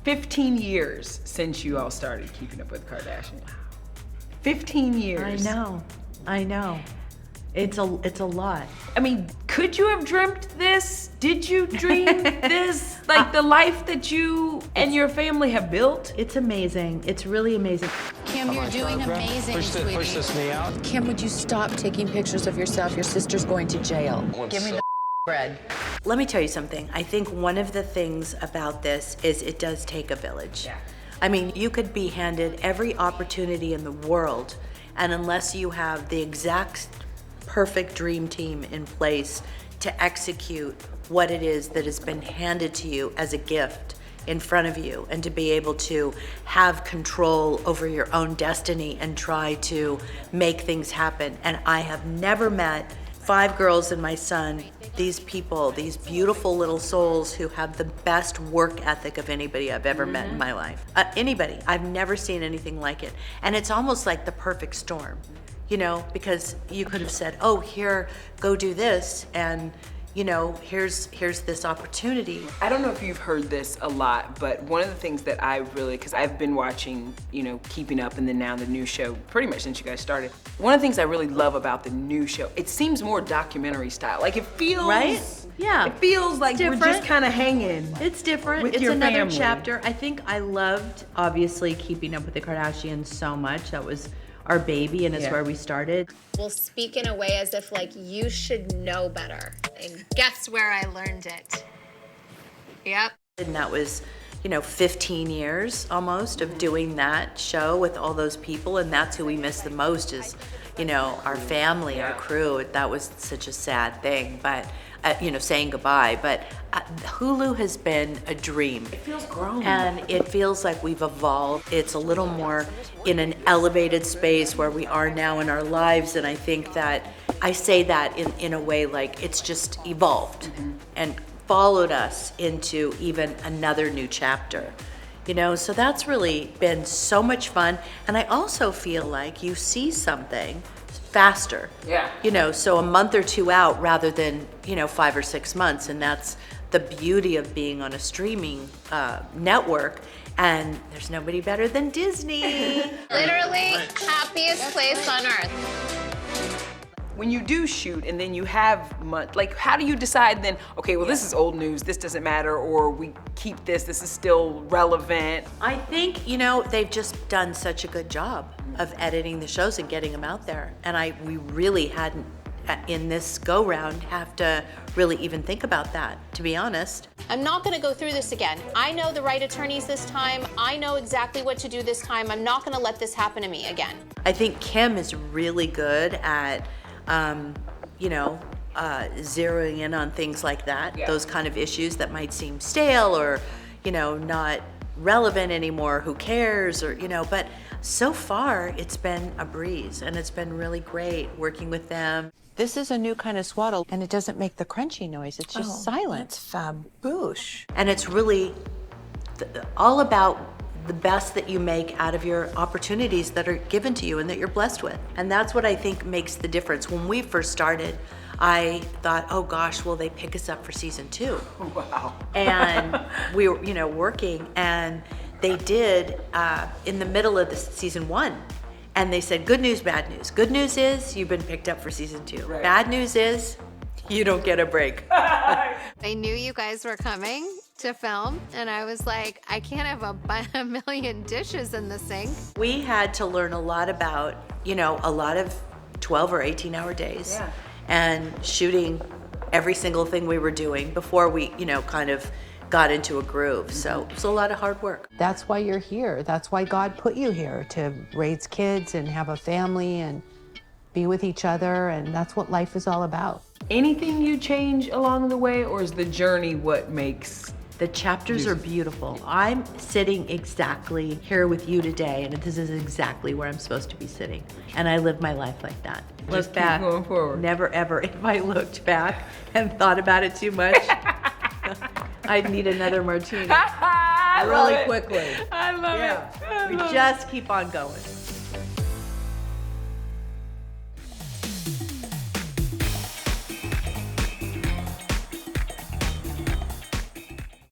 15 years since you all started Keeping Up with Kardashian. 15 years. I know. It's a lot. I mean, could you have dreamt this? Did you dream this? Like the life that you and your family have built? It's amazing. It's really amazing. Kim, you're doing amazing, sweetie. Push this knee out. Kim, would you stop taking pictures of yourself? Your sister's going to jail. Give me the bread. Let me tell you something. I think one of the things about this is it does take a village. Yeah. I mean, you could be handed every opportunity in the world, and unless you have the exact perfect dream team in place to execute what it is that has been handed to you as a gift in front of you, and to be able to have control over your own destiny and try to make things happen. And I have never met 5 girls and my son, these people, these beautiful little souls who have the best work ethic of anybody I've ever met in my life. Anybody. I've never seen anything like it. And it's almost like the perfect storm, you know, because you could have said, oh, here, go do this, and you know, here's this opportunity. I don't know if you've heard this a lot, but one of the things that I really, because I've been watching, you know, Keeping Up and then now the new show pretty much since you guys started. One of the things I really love about the new show, it seems more documentary style. Like it feels, Right? Yeah. It feels like we're just kind of hanging. It's different. With It's your another family. chapter. I think I loved, obviously, Keeping Up with the Kardashians so much. That was our baby, and it's Yeah. where we started. Will speak in a way as if like you should know better. And guess where I learned it? Yep. And that was, you know, 15 years almost of doing that show with all those people, and that's who we miss the most is, you know, our family, our crew. That was such a sad thing, but, you know, saying goodbye. But Hulu has been a dream. It feels grown. And it feels like we've evolved. It's a little more in an elevated space where we are now in our lives, and I think that I say that in a way like it's just evolved and followed us into even another new chapter. You know, so that's really been so much fun. And I also feel like you see something faster. Yeah. You know, so a month or 2 out rather than, you know, 5 or 6 months. And that's the beauty of being on a streaming network. And there's nobody better than Disney. Literally happiest place on earth. When you do shoot and then you have months, like how do you decide then, okay, well this is old news, this doesn't matter, or we keep this is still relevant? I think, you know, they've just done such a good job of editing the shows and getting them out there. And we really hadn't, in this go-round, have to really even think about that, to be honest. I'm not gonna go through this again. I know the right attorneys this time. I know exactly what to do this time. I'm not gonna let this happen to me again. I think Kim is really good at, you know, zeroing in on things like that, those kind of issues that might seem stale or, you know, not relevant anymore, who cares, or, you know, but so far it's been a breeze and it's been really great working with them. This is a new kind of swaddle, and it doesn't make the crunchy noise. It's just silent. That's faboosh. And it's really all about the best that you make out of your opportunities that are given to you and that you're blessed with. And that's what I think makes the difference. When we first started, I thought, oh gosh, will they pick us up for season 2? Wow. And we were, you know, working, and they did in the middle of the season 1. And they said, good news, bad news. Good news is you've been picked up for season 2. Right. Bad news is you don't get a break. I knew you guys were coming to film, and I was like, I can't have a million dishes in the sink. We had to learn a lot about, you know, a lot of 12 or 18-hour days. Yeah. And shooting every single thing we were doing before we, you know, kind of got into a groove. So it was a lot of hard work. That's why you're here. That's why God put you here, to raise kids and have a family and be with each other, and that's what life is all about. Anything you change along the way, or is the journey what makes? The chapters are beautiful. I'm sitting exactly here with you today, and this is exactly where I'm supposed to be sitting. And I live my life like that. Just keep going forward. Never ever, if I looked back and thought about it too much, I'd need another martini really quickly. I love it. We just keep on going.